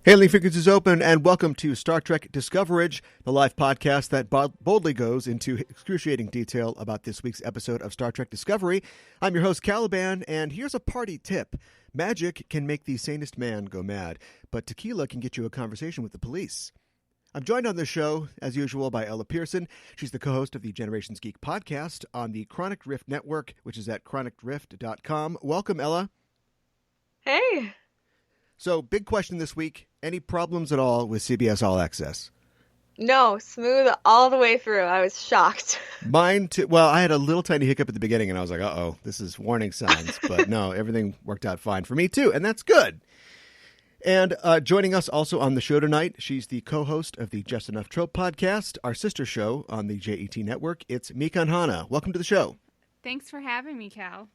Hailing frequencies open, and welcome to Star Trek Discoverage, the live podcast that boldly goes into excruciating detail about this week's episode of Star Trek Discovery. I'm your host, Caliban, and here's a party tip. Magic can make the sanest man go mad, but tequila can get you a conversation with the police. I'm joined on this show, as usual, by Ella Pearson. She's the co-host of the Generations Geek podcast on the Chronic Rift Network, which is at chronicdrift.com. Welcome, Ella. Hey. So, big question this week. Any problems at all with CBS All Access? No, smooth all the way through. I was shocked. Mine too. Well, I had a little tiny hiccup at the beginning, and I was like, uh-oh, this is warning signs. But no, everything worked out fine for me too, and that's good. And joining us also on the show tonight, she's the co-host of the Just Enough Trope podcast, our sister show on the JET network. It's Mikanhana. Welcome to the show. Thanks for having me, Cal.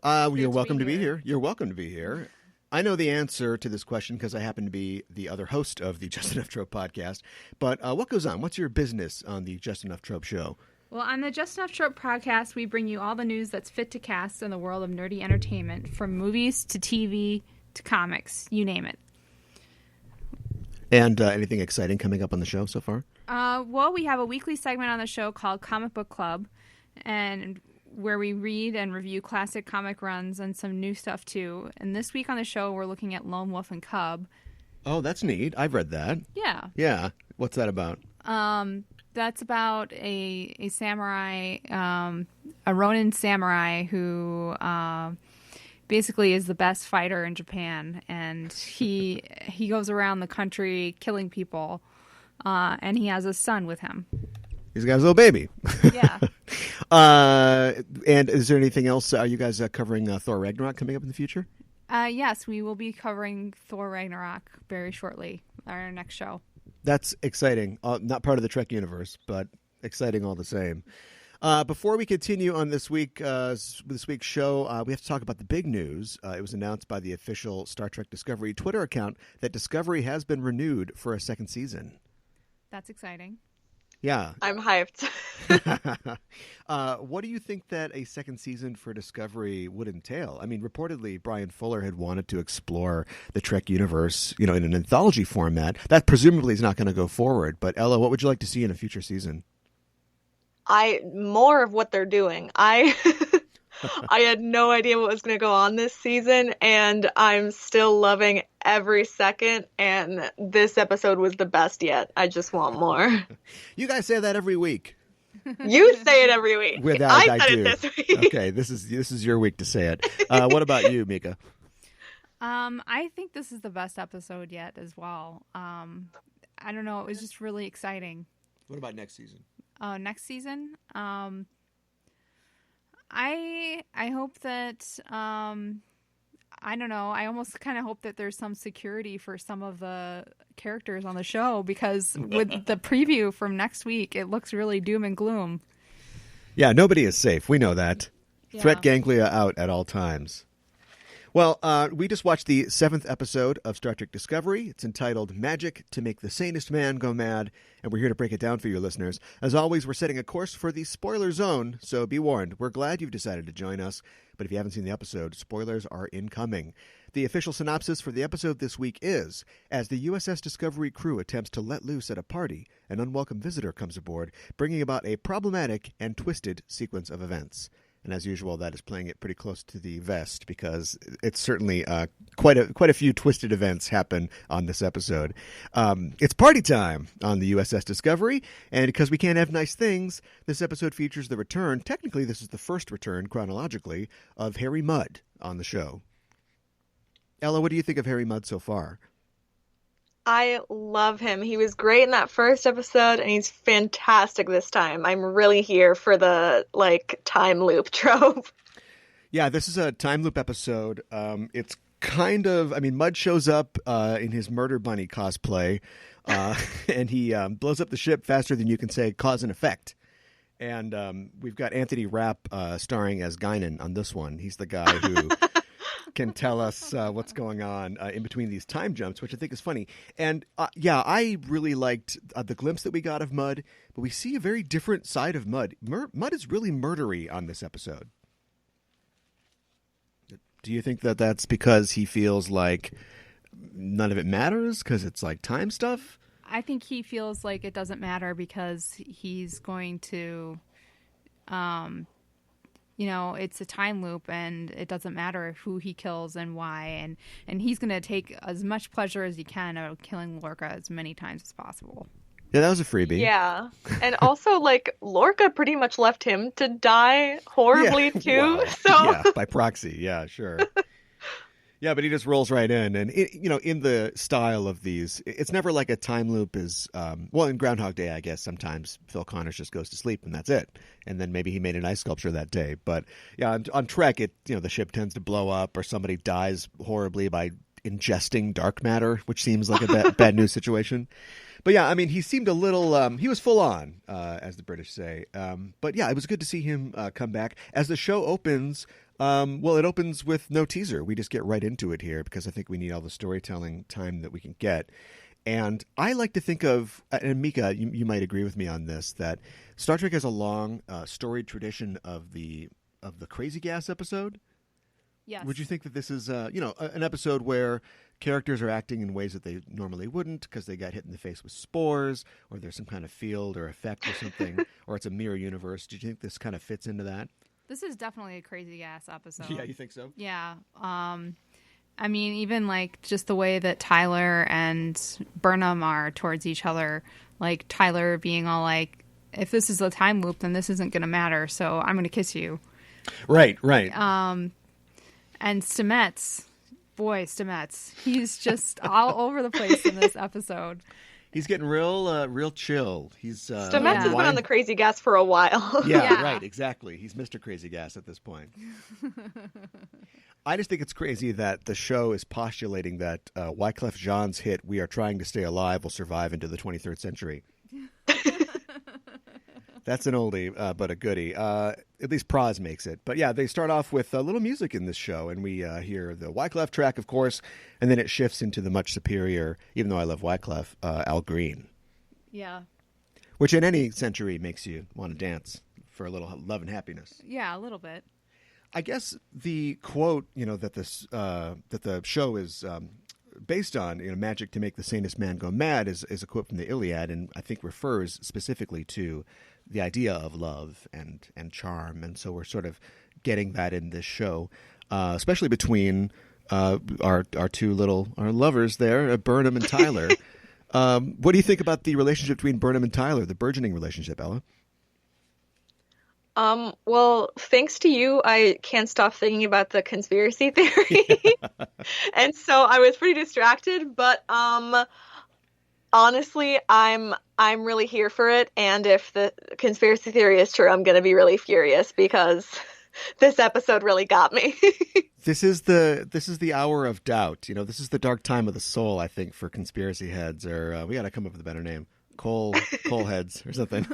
You're welcome to be here. You're welcome to be here. I know the answer to this question because I happen to be the other host of the Just Enough Trope podcast. But what goes on? What's your business on the Just Enough Trope show? Well, on the Just Enough Trope podcast, we bring you all the news that's fit to cast in the world of nerdy entertainment, from movies to TV to comics, you name it. And anything exciting coming up on the show so far? Well, we have a weekly segment on the show called Comic Book Club, and where we read and review classic comic runs and some new stuff too. And this week on the show, we're looking at Lone Wolf and Cub. Oh, that's neat. I've read that. Yeah. Yeah. What's that about? That's about a samurai, a Ronin samurai who basically is the best fighter in Japan, and he goes around the country killing people, and he has a son with him. He's got his little baby. Yeah. And is there anything else? Are you guys covering Thor Ragnarok coming up in the future? Yes, we will be covering Thor Ragnarok very shortly, our next show. That's exciting. Not part of the Trek universe, but exciting all the same. Before we continue on this week's show, we have to talk about the big news. It was announced by the official Star Trek Discovery Twitter account that Discovery has been renewed for a second season. That's exciting. Yeah. I'm hyped. What do you think that a second season for Discovery would entail? I mean, reportedly, Brian Fuller had wanted to explore the Trek universe, in an anthology format. That presumably is not going to go forward. But Ella, what would you like to see in a future season? More of what they're doing. I had no idea what was going to go on this season, and I'm still loving every second, and this episode was the best yet. I just want more. You guys say that every week. You say it every week. I said do. it this week. Okay, this is your week to say it. What about you, Mika? I think this is the best episode yet as well. I don't know. It was just really exciting. What about next season? Next season? I hope that, I don't know, I almost kind of hope that there's some security for some of the characters on the show, because with the preview from next week, it looks really doom and gloom. Yeah, nobody is safe. We know that. Yeah. Threat ganglia out at all times. Well, we just watched the 7th episode of Star Trek Discovery. It's entitled Magic to Make the Sanest Man Go Mad, and we're here to break it down for you listeners. As always, we're setting a course for the spoiler zone, so be warned. We're glad you've decided to join us, but if you haven't seen the episode, spoilers are incoming. The official synopsis for the episode this week is, as the USS Discovery crew attempts to let loose at a party, an unwelcome visitor comes aboard, bringing about a problematic and twisted sequence of events. And as usual, that is playing it pretty close to the vest, because it's certainly quite a few twisted events happen on this episode. It's party time on the USS Discovery, and because we can't have nice things, this episode features the return. Technically, this is the first return, chronologically, of Harry Mudd on the show. Ella, what do you think of Harry Mudd so far? I love him. He was great in that first episode, and he's fantastic this time. I'm really here for the, time loop trope. Yeah, this is a time loop episode. It's kind of, Mudd shows up in his Murder Bunny cosplay, and he blows up the ship faster than you can say cause and effect. And we've got Anthony Rapp starring as Guinan on this one. He's the guy who can tell us what's going on in between these time jumps, which I think is funny. And I really liked the glimpse that we got of Mudd, but we see a very different side of Mudd. Mudd is really murdery on this episode. Do you think that that's because he feels like none of it matters because it's like time stuff? I think he feels like it doesn't matter because he's going to, it's a time loop and it doesn't matter who he kills and why. And he's going to take as much pleasure as he can out of killing Lorca as many times as possible. Yeah, that was a freebie. Yeah. And also, like, Lorca pretty much left him to die horribly, too. Well, so yeah, by proxy. Yeah, sure. Yeah, but he just rolls right in. And, in the style of these, it's never like a time loop is, in Groundhog Day, I guess, sometimes Phil Connors just goes to sleep and that's it. And then maybe he made an ice sculpture that day. But, yeah, on Trek, the ship tends to blow up or somebody dies horribly by ingesting dark matter, which seems like a bad news situation. But yeah, I mean, he seemed a little, he was full on, as the British say. But yeah, it was good to see him come back. As the show opens, it opens with no teaser. We just get right into it here because I think we need all the storytelling time that we can get. And I like to think of, and Mika, you might agree with me on this, that Star Trek has a long storied tradition of the Crazy Gas episode. Yes. Would you think that this is, an episode where characters are acting in ways that they normally wouldn't because they got hit in the face with spores, or there's some kind of field or effect or something, or it's a mirror universe? Do you think this kind of fits into that? This is definitely a Crazy Gas episode. Yeah, you think so? Yeah. I mean, even like just the way that Tyler and Burnham are towards each other, like Tyler being all like, if this is a time loop, then this isn't going to matter, so I'm going to kiss you. Right. And Stamets, he's just all over the place in this episode. He's getting real chill. Stamets has been on the Crazy Gas for a while. Yeah, right, exactly. He's Mr. Crazy Gas at this point. I just think it's crazy that the show is postulating that Wyclef Jean's hit "We Are Trying to Stay Alive" will survive into the 23rd century. That's an oldie, but a goodie. At least Praz makes it. But yeah, they start off with a little music in this show, and we hear the Wyclef track, of course, and then it shifts into the much superior, even though I love Wyclef, Al Green. Yeah. Which in any century makes you want to dance for a little love and happiness. Yeah, a little bit. I guess the quote, that the show is based on, magic to make the sanest man go mad is a quote from the Iliad, and I think refers specifically to the idea of love and charm. And so we're sort of getting that in this show, especially between our lovers there, Burnham and Tyler. What do you think about the relationship between Burnham and Tyler, the burgeoning relationship, Ella? Well, thanks to you, I can't stop thinking about the conspiracy theory. And so I was pretty distracted, but honestly, I'm really here for it, and if the conspiracy theory is true, I'm going to be really furious because this episode really got me. This is the hour of doubt. This is the dark time of the soul, I think, for conspiracy heads, or we got to come up with a better name. Coal heads or something.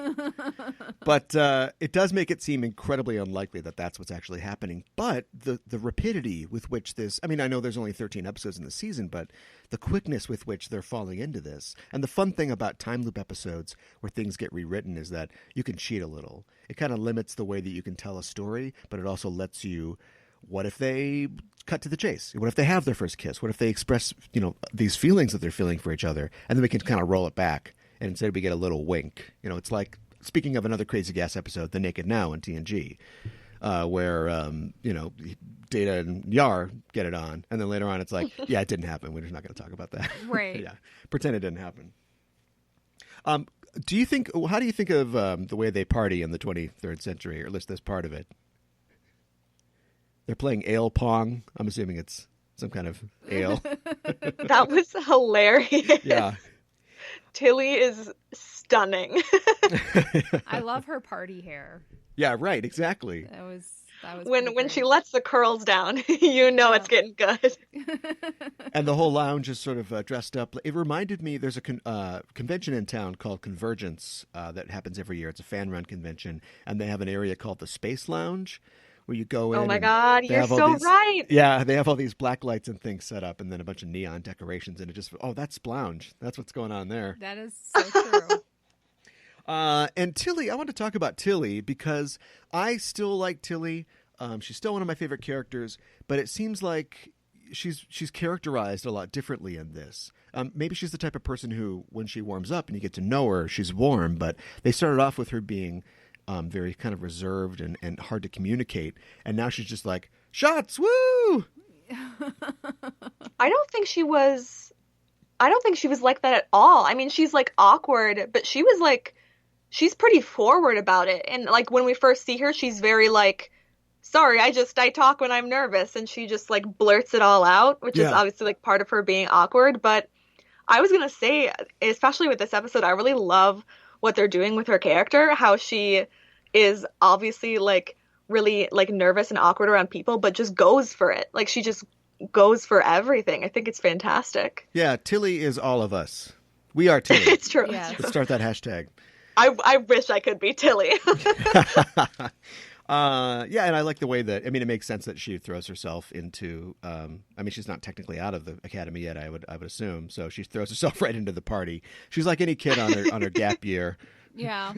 But it does make it seem incredibly unlikely that that's what's actually happening. But the rapidity with which this, I mean, I know there's only 13 episodes in the season, but the quickness with which they're falling into this. And the fun thing about time loop episodes where things get rewritten is that you can cheat a little. It kind of limits the way that you can tell a story, but it also lets you, what if they cut to the chase? What if they have their first kiss? What if they express, these feelings that they're feeling for each other? And then we can kind of roll it back. And instead we get a little wink. It's like, speaking of another Crazy Gas episode, The Naked Now on TNG, where, Data and Yar get it on. And then later on it's like, yeah, it didn't happen. We're just not going to talk about that. Right. Yeah. Pretend it didn't happen. How do you think of the way they party in the 23rd century, or at least this part of it? They're playing ale pong. I'm assuming it's some kind of ale. That was hilarious. Yeah. Tilly is stunning. I love her party hair. Yeah, right, exactly. That was when she lets the curls down, it's getting good. And the whole lounge is sort of dressed up. It reminded me, there's a convention in town called Convergence that happens every year. It's a fan-run convention, and they have an area called the Space Lounge, where you go in. Oh my God, you're so right. Yeah, they have all these black lights and things set up, and then a bunch of neon decorations, and it just, that's Splounge. That's what's going on there. That is so true. And Tilly, I want to talk about Tilly because I still like Tilly. She's still one of my favorite characters, but it seems like she's characterized a lot differently in this. Maybe she's the type of person who, when she warms up and you get to know her, she's warm. But they started off with her being very kind of reserved and hard to communicate, and now she's just like, shots, woo! I don't think she was like that at all. I mean, she's like awkward, but she's pretty forward about it. And like when we first see her, she's very like, sorry, I talk when I'm nervous, and she just like blurts it all out, which is obviously like part of her being awkward. But I was gonna say, especially with this episode, I really love what they're doing with her character, how she is obviously like really like nervous and awkward around people, but just goes for it. Like she just goes for everything. I think it's fantastic. Yeah, Tilly is all of us. We are Tilly. It's true. Yes. Let's start that hashtag. I wish I could be Tilly. Yeah, and I like the way that, I mean, it makes sense that she throws herself into, I mean, she's not technically out of the academy yet, I would assume. So she throws herself right into the party. She's like any kid on her gap year. Yeah.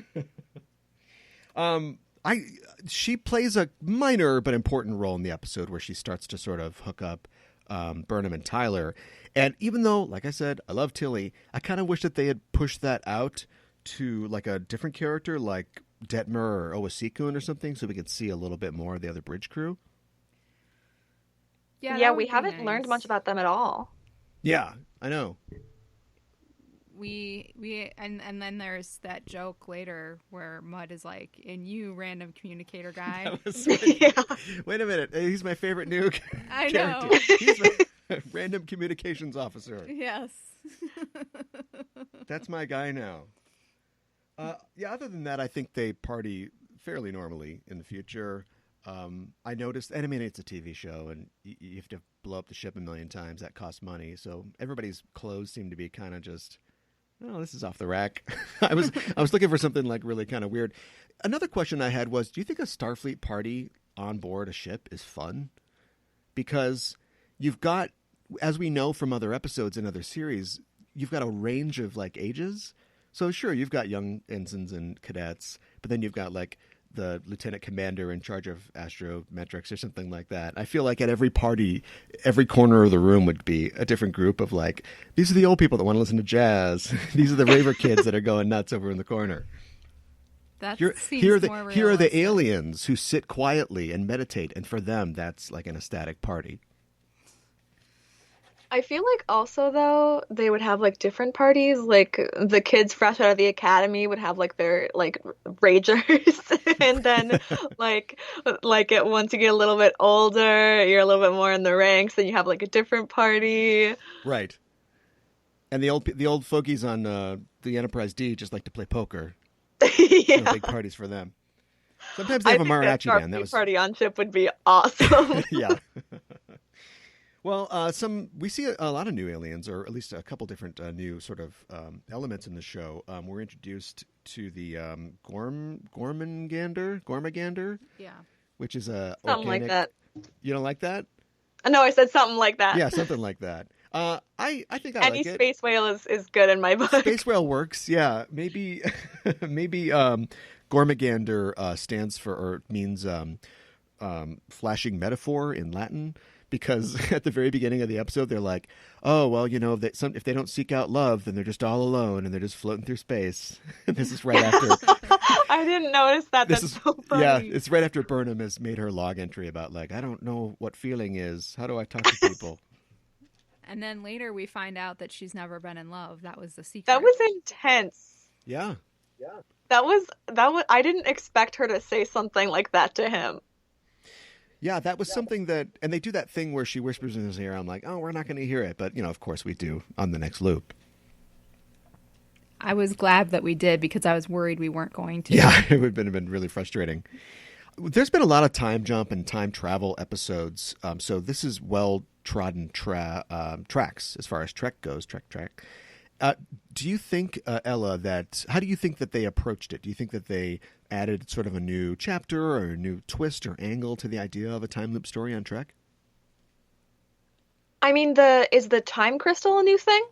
She plays a minor but important role in the episode where she starts to sort of hook up Burnham and Tyler. And even though, like I said, I love Tilly, I kind of wish that they had pushed that out to like a different character like Detmer or Owasikun or something, so we could see a little bit more of the other bridge crew. Yeah, we haven't learned much about them at all. Yeah, I know. And then there's that joke later where Mudd is like, "And you, random communicator guy." Wait a minute, he's my favorite new I character. know. He's my random communications officer. Yes. That's my guy now. Yeah, other than that, I think they party fairly normally in the future. I noticed, and I mean, it's a TV show, and you have to blow up the ship a million times. That costs money. So everybody's clothes seem to be kind of just, oh, this is off the rack. I was looking for something like really kind of weird. Another question I had was, do you think a Starfleet party on board a ship is fun? Because you've got, as we know from other episodes and other series, you've got a range of like ages. So sure, you've got young ensigns and cadets, but then you've got like the lieutenant commander in charge of astrometrics or something like that. I feel like at every party, every corner of the room would be a different group of like, these are the old people that want to listen to jazz. These are the raver kids that are going nuts over in the corner. Here are the aliens who sit quietly and meditate, and for them, that's like an ecstatic party. I feel like also, though, they would have, like, different parties. Like, the kids fresh out of the academy would have, like, their, like, ragers. And then, once you get a little bit older, you're a little bit more in the ranks, and you have, like, a different party. Right. And the old fogies on the Enterprise D just like to play poker. Yeah. No big parties for them. Sometimes they have a mariachi band. That party on ship would be awesome. Yeah. Well, we see a lot of new aliens, or at least a couple different new sort of elements in the show. We're introduced to the Gormagander, yeah, which is a something organic, like that. You don't like that? No, I said something like that. Yeah, something like that. I think I Any like it. space whale is good in my book. Space whale works. Yeah, maybe Gormagander stands for or means flashing metaphor in Latin. Because at the very beginning of the episode, they're like, oh, well, you know, if they don't seek out love, then they're just all alone and they're just floating through space. This is right after. I didn't notice that. That's so funny. Yeah, it's right after Burnham has made her log entry about, like, I don't know what feeling is. How do I talk to people? And then later we find out that she's never been in love. That was the secret. That was intense. Yeah. That was. I didn't expect her to say something like that to him. Yeah, that was something that, and they do that thing where she whispers in his ear. I'm like, oh, we're not going to hear it. But, you know, of course we do on the next loop. I was glad that we did because I was worried we weren't going to. Yeah, it would have been really frustrating. There's been a lot of time jump and time travel episodes. So this is well-trodden tracks as far as Trek goes, Trek. Do you think, Ella, how do you think that they approached it? Do you think that they added sort of a new chapter or a new twist or angle to the idea of a time loop story on Trek? I mean, is the time crystal a new thing?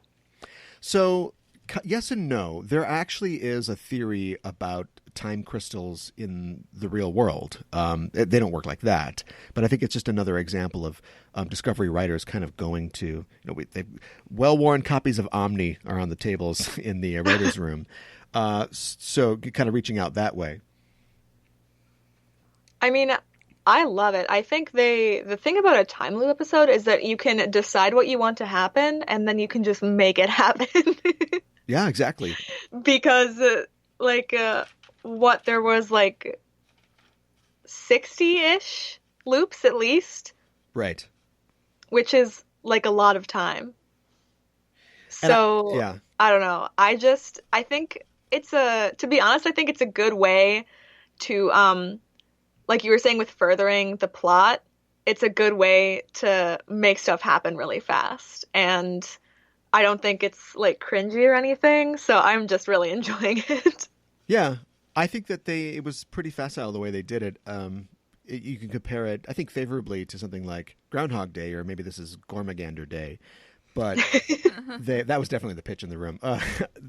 So, yes and no. There actually is a theory about time crystals in the real world. They don't work like that. But I think it's just another example of Discovery writers kind of going to, well-worn copies of Omni are on the tables in the writer's room. So kind of reaching out that way. I mean, I love it. I think the thing about a time loop episode is that you can decide what you want to happen and then you can just make it happen. Yeah, exactly. Because there was 60-ish loops at least. Right. Which is like a lot of time. So yeah. I don't know. I think to be honest, I think it's a good way to like you were saying with furthering the plot, it's a good way to make stuff happen really fast. And I don't think it's cringy or anything, so I'm just really enjoying it. Yeah. I think that it was pretty facile the way they did it. You can compare it, I think, favorably to something like Groundhog Day, or maybe this is Gormagander Day. But that was definitely the pitch in the room.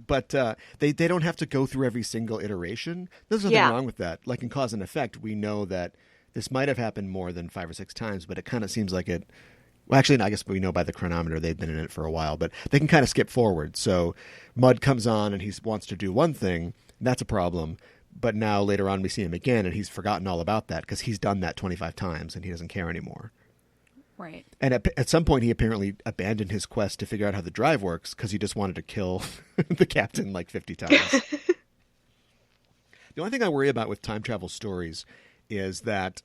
But they don't have to go through every single iteration. There's nothing wrong with that. Like in Cause and Effect, we know that this might have happened more than 5 or 6 times, but it kind of seems like it. Well, actually, I guess we know by the chronometer they've been in it for a while, but they can kind of skip forward. So Mudd comes on and he wants to do one thing. That's a problem. But now later on we see him again and he's forgotten all about that because he's done that 25 times and he doesn't care anymore. Right. And at some point, he apparently abandoned his quest to figure out how the drive works because he just wanted to kill the captain 50 times. The only thing I worry about with time travel stories is that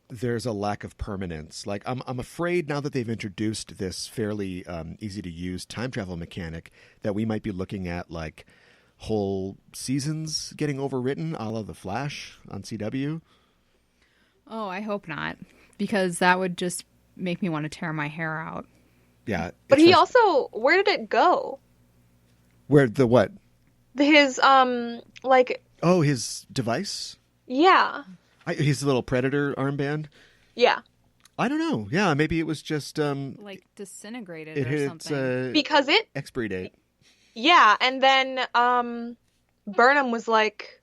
there's a lack of permanence. I'm afraid now that they've introduced this fairly easy to use time travel mechanic that we might be looking at whole seasons getting overwritten, a la The Flash on CW. Oh, I hope not, because that would just make me want to tear my hair out. Yeah. But where did it go? Where the what? His his device? Yeah. His little Predator armband? Yeah. I don't know. Yeah, maybe it was just disintegrated it or something. Because it expiry date. Yeah, and then Burnham was like,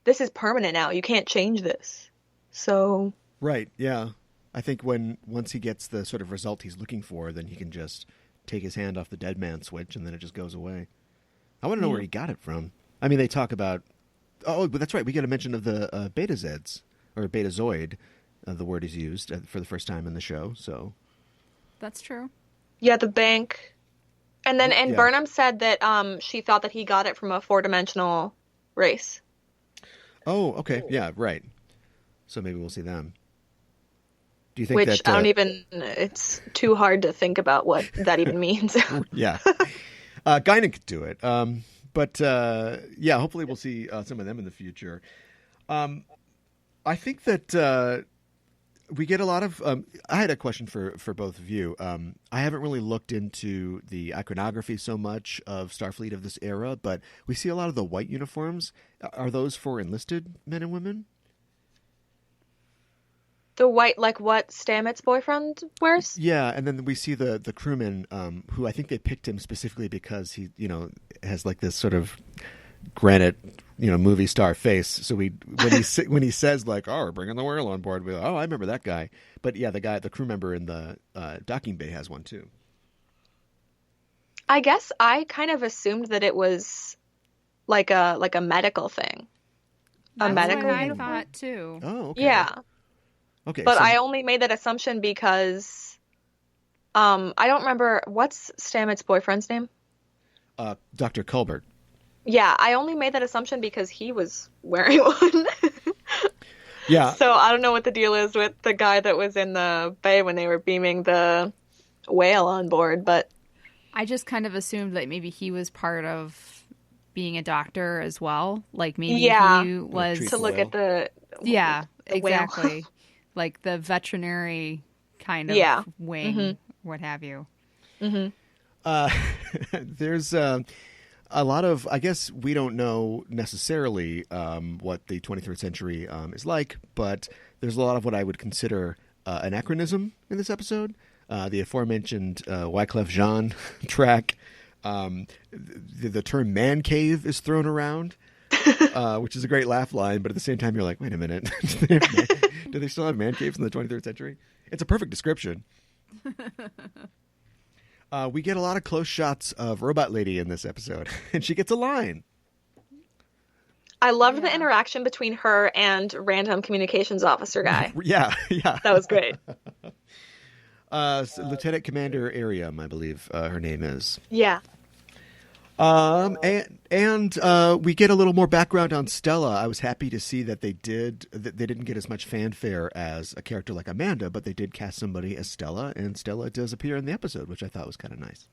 "This is permanent now. You can't change this." So right, yeah. I think once he gets the sort of result he's looking for, then he can just take his hand off the dead man switch, and then it just goes away. I want to know where he got it from. I mean, they talk about. Oh, but that's right. We get a mention of the Beta-Zeds or Betazoid. The word is used for the first time in the show. So that's true. Yeah, the bank. And then Burnham said that she thought that he got it from a 4-dimensional race. Oh, okay. Yeah, right. So maybe we'll see them. Do you think Which I don't even... It's too hard to think about what that even means. Yeah. Guinan could do it. But hopefully we'll see some of them in the future. I think that... we get a lot of... I had a question for both of you. I haven't really looked into the iconography so much of Starfleet of this era, but we see a lot of the white uniforms. Are those for enlisted men and women? The white, like what Stamets' boyfriend wears? Yeah, and then we see the crewman, who I think they picked him specifically because he, has this sort of granite, movie star face. So when he says "oh, we're bringing the whale on board," we go, "Oh, I remember that guy." But yeah, the crew member in the docking bay has one too. I guess I kind of assumed that it was like a medical thing. That's medical what I uniform? thought too. Oh, okay. Yeah. Okay. But I only made that assumption because I don't remember what's Stamets' boyfriend's name? Dr. Culbert. Yeah, I only made that assumption because he was wearing one. Yeah. So I don't know what the deal is with the guy that was in the bay when they were beaming the whale on board, but I just kind of assumed that maybe he was part of being a doctor as well. Maybe he was to look at the exactly. Like the veterinary kind of wing, what have you. Mm-hmm. There's a lot of, I guess we don't know necessarily what the 23rd century is like, but there's a lot of what I would consider anachronism in this episode. The aforementioned Wyclef Jean track. The term man cave is thrown around. which is a great laugh line. But at the same time, you're like, wait a minute. Do they still have man caves in the 23rd century? It's a perfect description. We get a lot of close shots of Robot Lady in this episode, and she gets a line. I loved the interaction between her and random communications officer guy. Yeah. That was great. Lieutenant Commander Ariam, I believe her name is. Yeah. And we get a little more background on Stella. I was happy to see that they didn't get as much fanfare as a character like Amanda, but they did cast somebody as Stella, and Stella does appear in the episode, which I thought was kind of nice.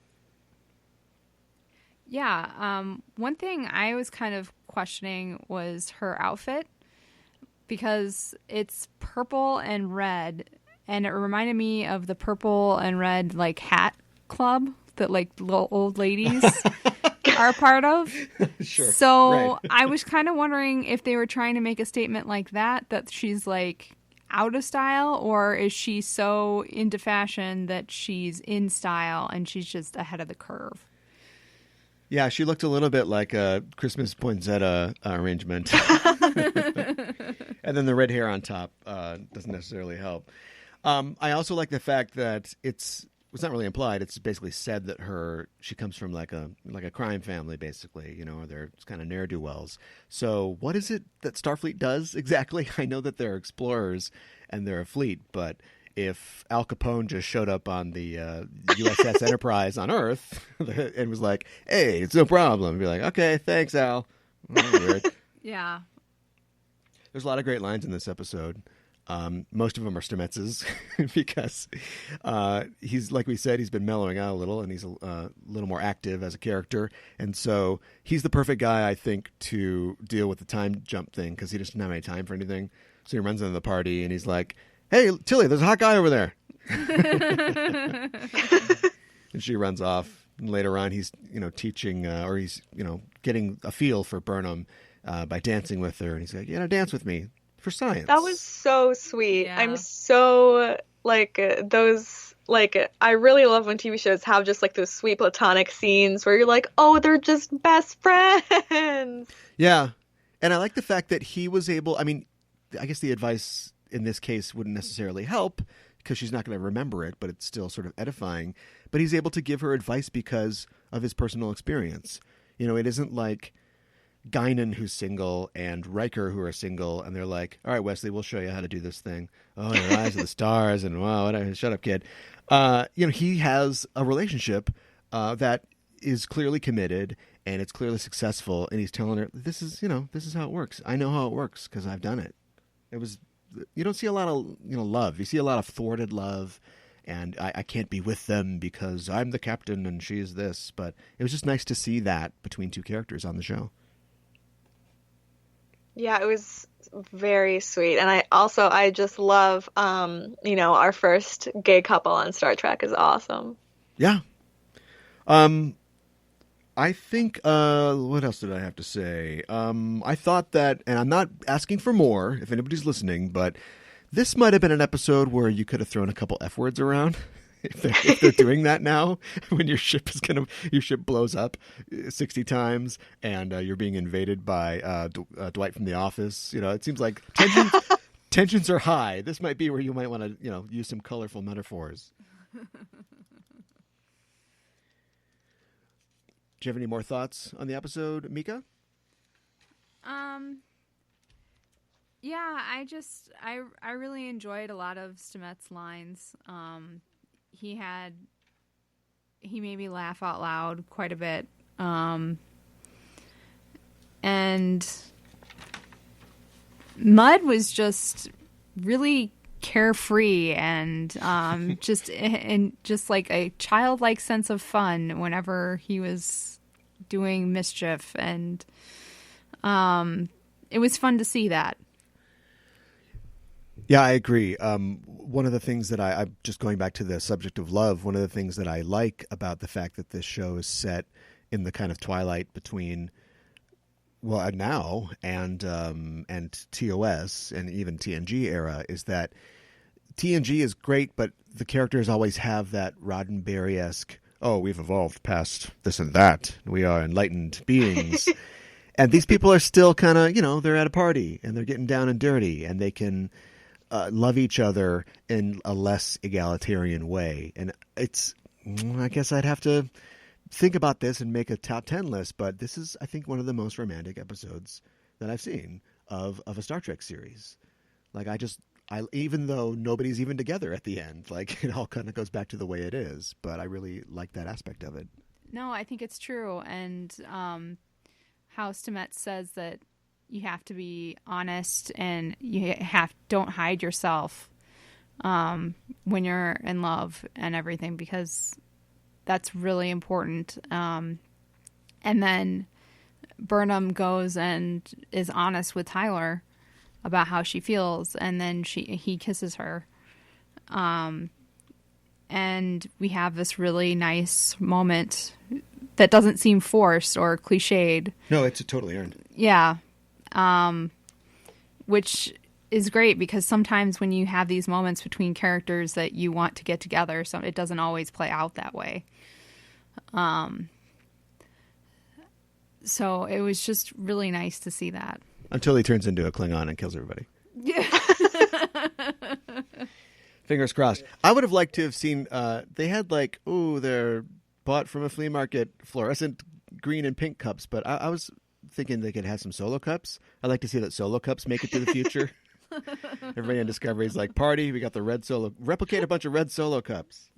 Yeah. One thing I was kind of questioning was her outfit, because it's purple and red, and it reminded me of the purple and red like hat club that like little old ladies are a part of. Sure. So right. I was kind of wondering if they were trying to make a statement like that she's like out of style, or is she so into fashion that she's in style and she's just ahead of the curve? Yeah, she looked a little bit like a Christmas poinsettia arrangement. And then the red hair on top doesn't necessarily help. I also like the fact that it's not really implied. It's basically said that she comes from like a crime family, basically. They're kind of ne'er-do-wells. So what is it that Starfleet does exactly? I know that they're explorers and they're a fleet, but if Al Capone just showed up on the USS Enterprise on Earth and was like, "Hey, it's no problem," I'd be like, "Okay, thanks, Al." Weird. Yeah. There's a lot of great lines in this episode. Most of them are Stamets's because he's, like we said, he's been mellowing out a little, and he's a little more active as a character. And so he's the perfect guy, I think, to deal with the time jump thing, because he doesn't have any time for anything. So he runs into the party and he's like, "Hey, Tilly, there's a hot guy over there." And she runs off. And later on, he's teaching or he's getting a feel for Burnham by dancing with her. And he's like, "Dance with me for science." That was so sweet. Yeah. I'm so I really love when TV shows have just like those sweet platonic scenes where you're like, oh, they're just best friends. Yeah. And I like the fact that he was able, I guess the advice in this case wouldn't necessarily help because she's not going to remember it, but it's still sort of edifying. But he's able to give her advice because of his personal experience. It isn't like Guinan, who's single, and Riker, who are single, and they're like, "All right, Wesley, we'll show you how to do this thing. Oh, your eyes are the stars," and wow, whatever. Shut up, kid. He has a relationship that is clearly committed and it's clearly successful, and he's telling her, "This is how it works. I know how it works because I've done it." You don't see a lot of love. You see a lot of thwarted love, and I can't be with them because I'm the captain and she's this. But it was just nice to see that between two characters on the show. Yeah, it was very sweet. And I just love, our first gay couple on Star Trek is awesome. Yeah. I think, what else did I have to say? I thought that, and I'm not asking for more if anybody's listening, but this might have been an episode where you could have thrown a couple F words around. If they're doing that now, when your ship blows up 60 times and you're being invaded by Dwight from The Office, it seems like tensions are high. This might be where you might want to use some colorful metaphors. Do you have any more thoughts on the episode, Mika? Yeah, I really enjoyed a lot of Stamets' lines. He made me laugh out loud quite a bit. And Mudd was just really carefree and just like a childlike sense of fun whenever he was doing mischief, and it was fun to see that. Yeah, I agree. One of the things that I'm just going back to the subject of love, one of the things that I like about the fact that this show is set in the kind of twilight between, well, now and TOS and even TNG era, is that TNG is great, but the characters always have that Roddenberry-esque, oh, we've evolved past this and that. We are enlightened beings. And these people are still kind of, they're at a party and they're getting down and dirty, and they can love each other in a less egalitarian way. And I guess I'd have to think about this and make a top 10 list, but this is, I think, one of the most romantic episodes that I've seen of a Star Trek series. Like, even though nobody's even together at the end, like, it all kind of goes back to the way it is, but I really like that aspect of it. No, I think it's true. And how Stamets says that you have to be honest and don't hide yourself when you're in love and everything, because that's really important. And then Burnham goes and is honest with Tyler about how she feels, and then he kisses her. And we have this really nice moment that doesn't seem forced or cliched. No, it's totally earned. Yeah. Which is great, because sometimes when you have these moments between characters that you want to get together, it doesn't always play out that way. So it was just really nice to see that. Until he turns into a Klingon and kills everybody. Yeah. Fingers crossed. I would have liked to have seen, they had they're bought from a flea market, fluorescent green and pink cups, but I was thinking they could have some Solo cups. I'd like to see that Solo cups make it to the future. Everybody on Discovery's like, party, we got the red Solo, replicate a bunch of red Solo cups.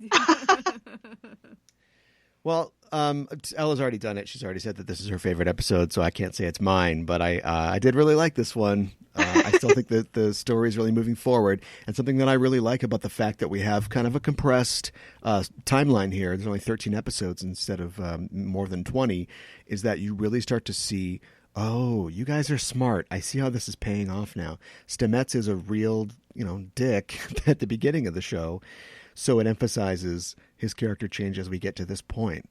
Well, Ella's already done it. She's already said that this is her favorite episode, so I can't say it's mine, but I did really like this one. I still think that the story is really moving forward, and something that I really like about the fact that we have kind of a compressed timeline here, there's only 13 episodes instead of more than 20, is that you really start to see, oh, you guys are smart. I see how this is paying off now. Stamets is a real, dick at the beginning of the show, so it emphasizes his character change as we get to this point.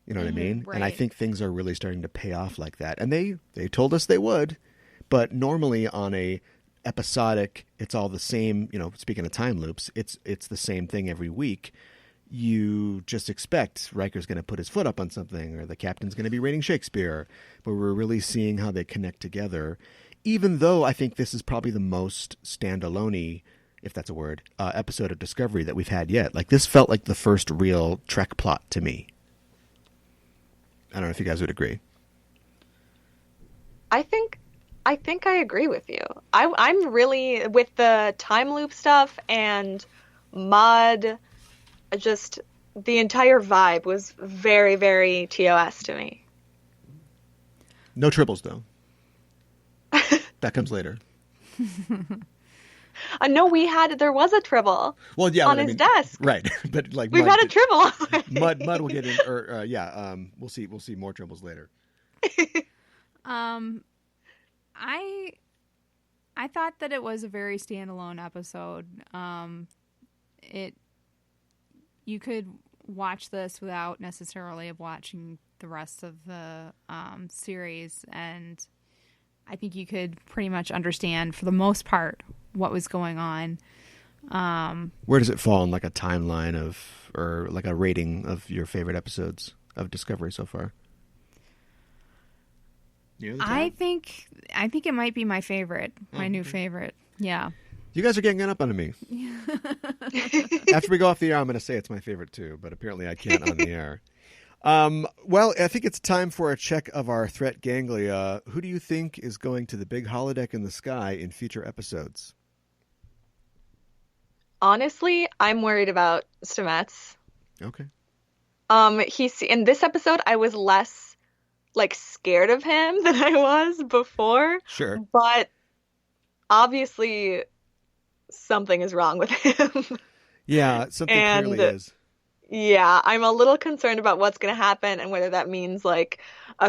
You know what I mean? Right. And I think things are really starting to pay off like that. And they told us they would, but normally on a episodic, it's all the same, speaking of time loops, it's the same thing every week. You just expect Riker's going to put his foot up on something, or the captain's going to be reading Shakespeare, but we're really seeing how they connect together. Even though I think this is probably the most standalone-y, if that's a word, episode of Discovery that we've had yet. Like, this felt like the first real Trek plot to me. I don't know if you guys would agree. I think I agree with you. I'm really, with the time loop stuff and Mud, just the entire vibe was very, very TOS to me. No triples, though. That comes later. No, there was a tribble. Well, yeah, on his desk. Right, but like we've had a tribble already. Mud will get in, or we'll see more tribbles later. I thought that it was a very standalone episode. You could watch this without necessarily watching the rest of the series, and I think you could pretty much understand, for the most part, what was going on. Where does it fall in like a timeline or like a rating of your favorite episodes of Discovery so far? I think it might be my favorite, my new favorite. Yeah. You guys are getting up on me. After we go off the air, I'm going to say it's my favorite too, but apparently I can't on the air. Well, I think it's time for a check of our threat ganglia. Who do you think is going to the big holodeck in the sky in future episodes? Honestly, I'm worried about Stamets. Okay. In this episode, I was less scared of him than I was before. Sure. But obviously something is wrong with him. Yeah, something clearly is. Yeah, I'm a little concerned about what's going to happen and whether that means a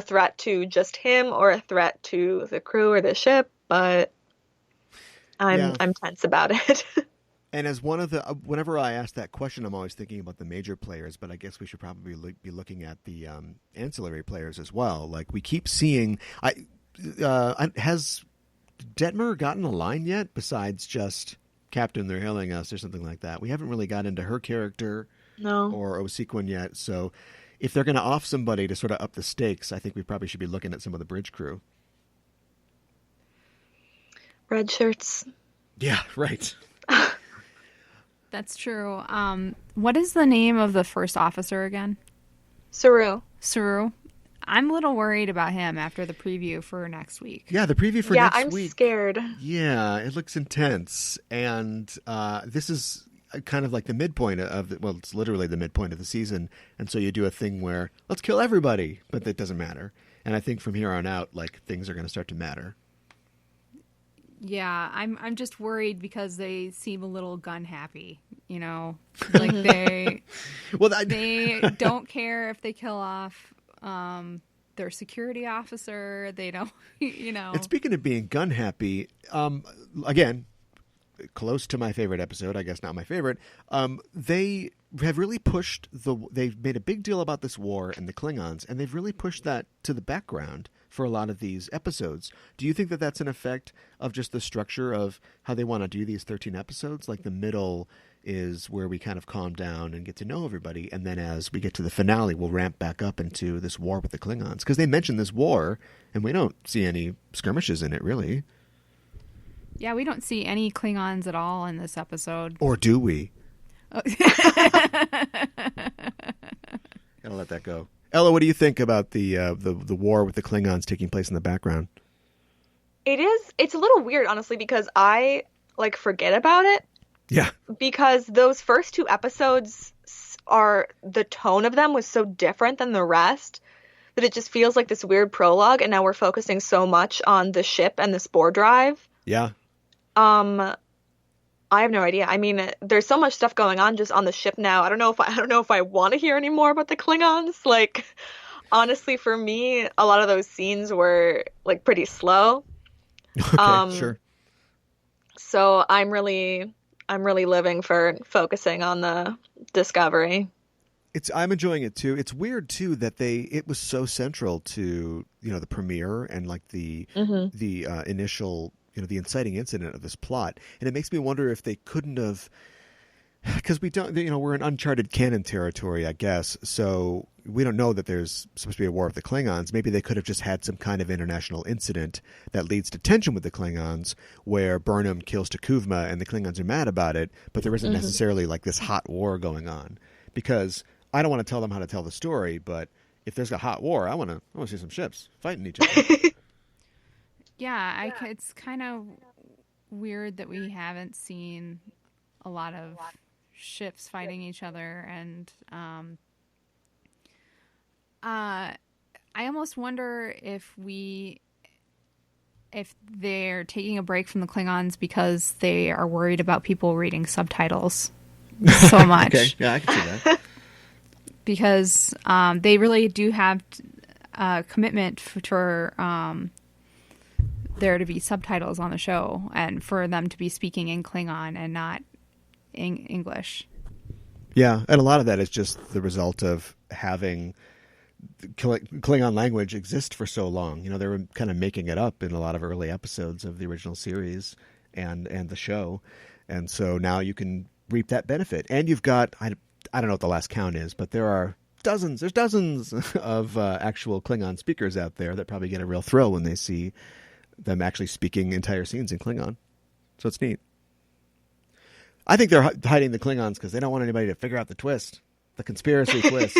threat to just him or a threat to the crew or the ship, but I'm tense about it. And as one of the, whenever I ask that question, I'm always thinking about the major players, but I guess we should probably be looking at the ancillary players as well. Like, we keep seeing, has Detmer gotten a line yet besides just Captain, they're hailing us or something like that? We haven't really got into her character. No. Or Osequin yet. So if they're going to off somebody to sort of up the stakes, I think we probably should be looking at some of the bridge crew. Red shirts. Yeah, right. That's true. What is the name of the first officer again? Saru. Saru. I'm a little worried about him after the preview for next week. Yeah, the preview for next I'm week. Yeah, I'm scared. Yeah, it looks intense. And this is kind of like the midpoint well, it's literally the midpoint of the season. And so you do a thing where, let's kill everybody, but that doesn't matter. And I think from here on out, like, things are going to start to matter. Yeah, I'm just worried because they seem a little gun happy, you know, like they they don't care if they kill off their security officer. They don't, you know. And speaking of being gun happy, again, close to my favorite episode, I guess not my favorite. They have really pushed they've made a big deal about this war and the Klingons, and they've really pushed that to the background for a lot of these episodes. Do you think that that's an effect of just the structure of how they want to do these 13 episodes? Like the middle is where we kind of calm down and get to know everybody, and then as we get to the finale, we'll ramp back up into this war with the Klingons. Because they mention this war, and we don't see any skirmishes in it, really. Yeah, we don't see any Klingons at all in this episode. Or do we? Gotta let that go. Ella, what do you think about the war with the Klingons taking place in the background? It's a little weird, honestly, because I forget about it. Yeah. Because those first two episodes the tone of them was so different than the rest that it just feels like this weird prologue, and now we're focusing so much on the ship and the spore drive. Yeah. I have no idea. I mean, there's so much stuff going on just on the ship now. I don't know if I want to hear any more about the Klingons. Like, honestly, for me, a lot of those scenes were pretty slow. Okay, sure. So I'm really living for focusing on the Discovery. I'm enjoying it too. It's weird too that it was so central to, the premiere and the initial, the inciting incident of this plot. And it makes me wonder if they couldn't have, because we don't, we're in uncharted canon territory, I guess. So we don't know that there's supposed to be a war with the Klingons. Maybe they could have just had some kind of international incident that leads to tension with the Klingons, where Burnham kills Takuvma and the Klingons are mad about it, but there isn't necessarily this hot war going on. Because I don't want to tell them how to tell the story, but if there's a hot war, I want to see some ships fighting each other. Yeah, it's kind of weird that we haven't seen a lot of ships fighting each other, and I almost wonder if they're taking a break from the Klingons because they are worried about people reading subtitles so much. Okay, yeah, I can see that. Because they really do have a commitment for there to be subtitles on the show, and for them to be speaking in Klingon and not in English. Yeah, and a lot of that is just the result of having Klingon language exist for so long. They were kind of making it up in a lot of early episodes of the original series and the show. And so now you can reap that benefit. And you've got, I don't know what the last count is, but there's dozens of actual Klingon speakers out there that probably get a real thrill when they see them actually speaking entire scenes in Klingon. So it's neat. I think they're hiding the Klingons because they don't want anybody to figure out the twist, the conspiracy twist.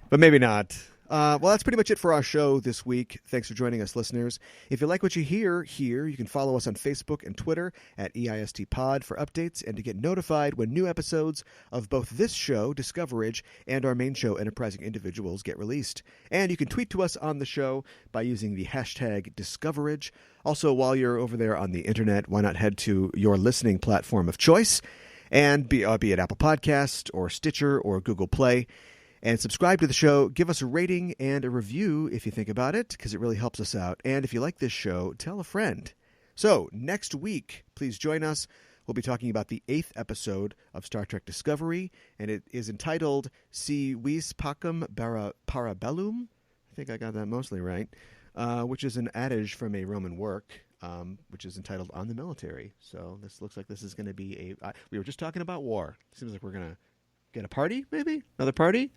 But maybe not. Well, that's pretty much it for our show this week. Thanks for joining us, listeners. If you like what you hear here, you can follow us on Facebook and Twitter at EISTPod for updates and to get notified when new episodes of both this show, Discoverage, and our main show, Enterprising Individuals, get released. And you can tweet to us on the show by using the hashtag Discoverage. Also, while you're over there on the internet, why not head to your listening platform of choice, and be it Apple Podcast or Stitcher or Google Play, and subscribe to the show. Give us a rating and a review if you think about it, because it really helps us out. And if you like this show, tell a friend. So next week, please join us. We'll be talking about the 8th episode of Star Trek Discovery, and it is entitled Si Vis Pacem Parabellum. I think I got that mostly right, which is an adage from a Roman work, which is entitled On the Military. So this looks like this is going to be we were just talking about war. Seems like we're going to get a party, maybe? Another party?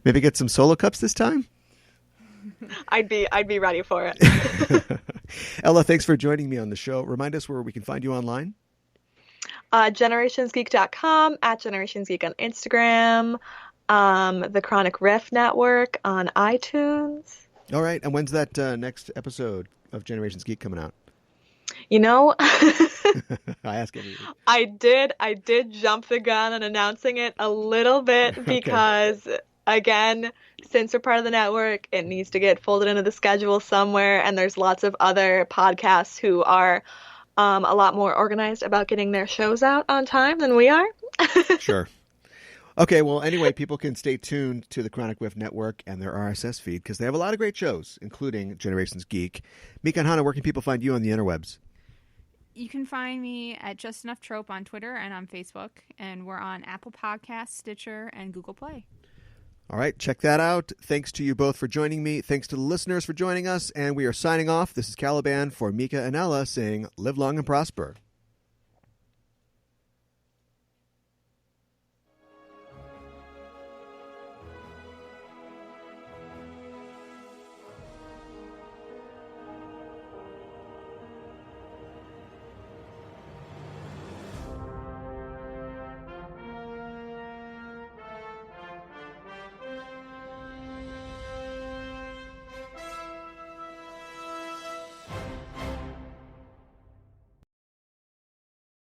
Maybe get some solo cups this time? I'd be ready for it. Ella, thanks for joining me on the show. Remind us where we can find you online. generationsgeek.com, at generationsgeek on Instagram, the Chronic Riff Network on iTunes. All right. And when's that next episode of Generations Geek coming out? You know, I ask everything. I did jump the gun on announcing it a little bit because, again, since we're part of the network, it needs to get folded into the schedule somewhere. And there's lots of other podcasts who are a lot more organized about getting their shows out on time than we are. Sure. Okay, well, anyway, people can stay tuned to the Chronic Riff Network and their RSS feed because they have a lot of great shows, including Generations Geek. Mikanhana, where can people find you on the interwebs? You can find me at Just Enough Trope on Twitter and on Facebook, and we're on Apple Podcasts, Stitcher, and Google Play. All right, check that out. Thanks to you both for joining me. Thanks to the listeners for joining us, and we are signing off. This is Caliban for Mika and Ella saying, live long and prosper.